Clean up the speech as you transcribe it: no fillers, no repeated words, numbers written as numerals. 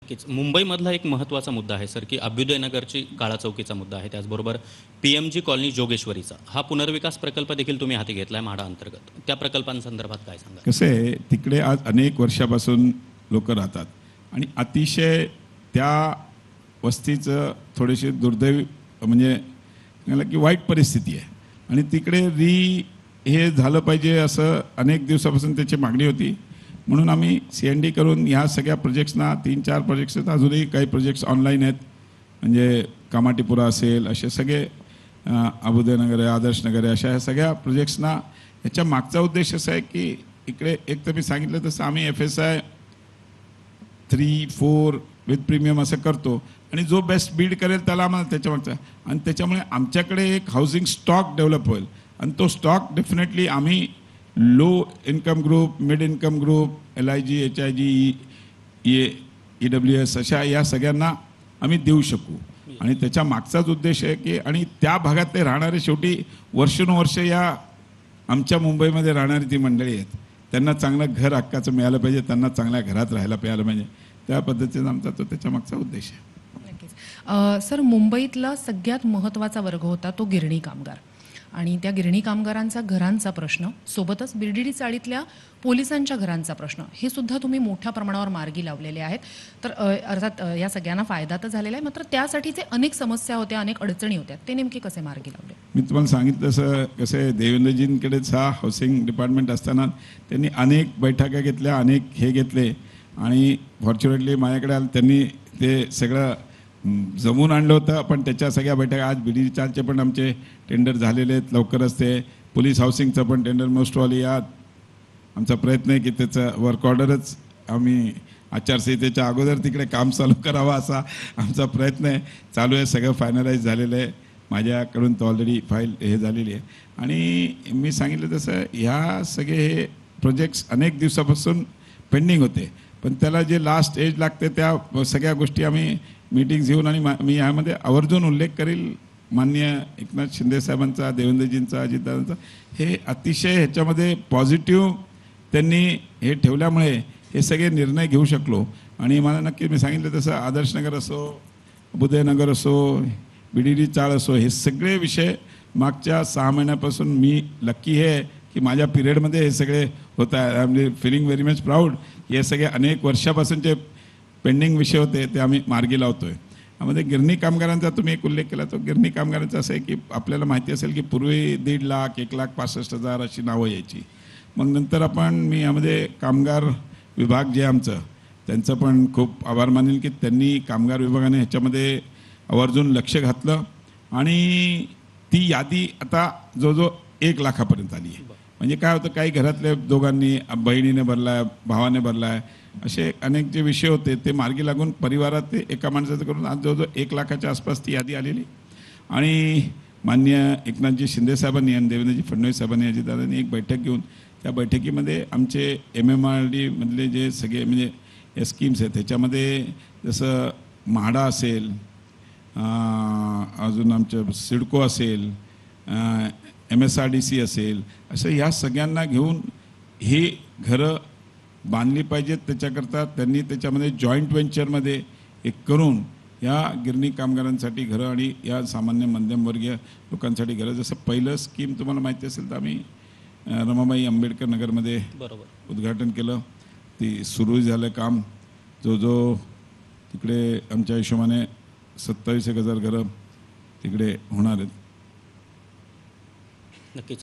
नक्कीच. मुंबईमधला एक महत्त्वाचा मुद्दा आहे सर, की अभ्युदयनगरची काळा चौकीचा मुद्दा आहे. त्याचबरोबर पीएमजी कॉलनी जोगेश्वरीचा हा पुनर्विकास प्रकल्प देखील तुम्ही हाती घेतला आहे म्हाडा अंतर्गत. त्या प्रकल्पांसंदर्भात काय सांगाल? कसं आहे, तिकडे आज अनेक वर्षापासून लोक राहतात आणि अतिशय त्या वस्तीचं थोडीशी दुर्दैवी म्हणजे सांगायला की वाईट परिस्थिती आहे आणि तिकडे हे झालं पाहिजे असं अनेक दिवसापासून त्याची मागणी होती. म्हणून आम्ही CND करून ह्या सगळ्या प्रोजेक्ट्सना 3-4 प्रोजेक्ट्स आहेत, अजूनही काही प्रोजेक्ट्स ऑनलाईन आहेत. म्हणजे कामाटीपुरा असेल, असे सगळे अभ्युदयनगर आहे, आदर्शनगर आहे, अशा ह्या सगळ्या प्रोजेक्ट्सना ह्याच्या मागचा उद्देश असा आहे की इकडे एक तर मी सांगितलं तसं आम्ही FSI 3-4 विथ प्रीमियम असं करतो आणि जो बेस्ट बीड करेल त्याला आम्हाला त्याच्या मागचा आणि त्याच्यामुळे आमच्याकडे एक हाऊसिंग स्टॉक डेव्हलप होईल आणि तो स्टॉक डेफिनेटली आम्ही low income group, mid income group, LIG, HIG, EWS अशा या सगळ्यांना आम्ही देऊ शकू आणि त्याच्या मागचाच उद्देश आहे की आणि त्या भागातले राहणारे शेवटी वर्षानुवर्ष या आमच्या मुंबईमध्ये राहणारी ती मंडळी आहेत, त्यांना चांगलं घर हक्काचं मिळालं पाहिजे, त्यांना चांगल्या घरात राहायला मिळालं पाहिजे, त्या पद्धतीने आमचा तो त्याच्या मागचा उद्देश आहे. नक्कीच. सर, मुंबईतला सगळ्यात महत्त्वाचा वर्ग होता तो गिरणी कामगार आणि त्या गिरणी कामगारांचा घरांचा प्रश्न, सोबतच BDD चाळीतल्या पोलिसांच्या घरांचा प्रश्न, हे सुद्धा तुम्ही मोठ्या प्रमाणावर मार्गी लावलेले आहेत. तर अर्थात या सगळ्यांना फायदा तर झालेला आहे, मात्र त्यासाठीचे अनेक समस्या होत्या, अनेक अडचणी होत्या, ते नेमके कसे मार्गी लावले? मी तुम्हाला सांगितलं तसं कसं आहे, देवेंद्रजींकडेच हा हाऊसिंग डिपार्टमेंट असताना त्यांनी अनेक बैठका घेतल्या, अनेक हे घेतले आणि फॉर्च्युनेटली माझ्याकडे आलं, त्यांनी ते सगळं जमून आणलं होतं. पण त्याच्या सगळ्या बैठका आज BDD चारचे पण आमचे टेंडर झालेले आहेत, लवकरच ते पोलीस हाऊसिंगचं पण टेंडर मोस्टवाली यात आमचा प्रयत्न आहे की त्याचं वर्क ऑर्डरच आम्ही आचारसंहितेच्या अगोदर तिकडे काम चालू करावा असा आमचा प्रयत्न आहे, चालू आहे, सगळं फायनलाइज झालेलं आहे. माझ्याकडून तो ऑलरेडी फाईल हे झालेली आहे आणि मी सांगितलं तसं ह्या सगळे हे प्रोजेक्ट्स अनेक दिवसापासून पेंडिंग होते, पण त्याला जे लास्ट एज लागते त्या सगळ्या गोष्टी आम्ही मीटिंग्स घेऊन आणि मी यामध्ये आवर्जून उल्लेख करेल माननीय एकनाथ शिंदे साहेबांचा, देवेंद्रजींचा, अजितदादांचा, हे अतिशय ह्याच्यामध्ये पॉझिटिव्ह त्यांनी हे ठेवल्यामुळे हे सगळे निर्णय घेऊ शकलो आणि मला नक्की मी सांगितलं तसं आदर्शनगर असो, अभ्युदयनगर असो, BDD चाळ असो, हे सगळे विषय मागच्या 6 महिन्यापासून मी लक्की आहे की माझ्या पिरियडमध्ये हे सगळे होत आहे. I am feeling very much proud. हे सगळे अनेक वर्षापासूनचे पेंडिंग विषय होते ते आम्ही मार्गी लावतो आहे. यामध्ये गिरणी कामगारांचा तुम्ही एक उल्लेख केला, तो गिरणी कामगारांचा असं आहे की आपल्याला माहिती असेल की पूर्वी 1.5 लाख, 1,65,000 अशी नावं यायची. मग नंतर मी यामध्ये कामगार विभाग जे आमचं त्यांचं पण खूप आभार मानेल की त्यांनी कामगार विभागाने ह्याच्यामध्ये आवर्जून लक्ष घातलं आणि ती यादी आता जवळजवळ 1 लाखापर्यंत आली आहे. म्हणजे काय होतं, काही घरातल्या दोघांनी, बहिणीने भरला आहे, भावाने भरला आहे, असे अनेक जे विषय होते ते मार्गी लागून परिवारात ते एका माणसाचं करून आज जवळजवळ 1 लाखाच्या आसपास ती यादी आलेली आणि माननीय एकनाथजी शिंदे साहेबांनी आणि देवेंद्रजी फडणवीस साहेबांनी, अजितदादांनी एक बैठक घेऊन त्या बैठकीमध्ये आमचे MMRD मधले जे सगळे म्हणजे या स्कीम्स आहेत त्याच्यामध्ये जसं म्हाडा असेल, अजून आमचं सिडको असेल, MSRDC असेल, असं ह्या सगळ्यांना घेऊन हे घरं बांधली पाहिजेत. त्याच्याकरता त्यांनी त्याच्यामध्ये जॉईंट व्हेंचरमध्ये एक करून या गिरणी कामगारांसाठी घरं आणि या सामान्य मध्यमवर्गीय लोकांसाठी घरं, जसं पहिलं स्कीम तुम्हाला माहिती असेल तर आम्ही रमाबाई आंबेडकर नगरमध्ये उद्घाटन केलं, ती सुरू झालं काम. जो तिकडे आमच्या हिशोबाने 27,000 घरं तिकडे होणार आहेत. नक्कीच.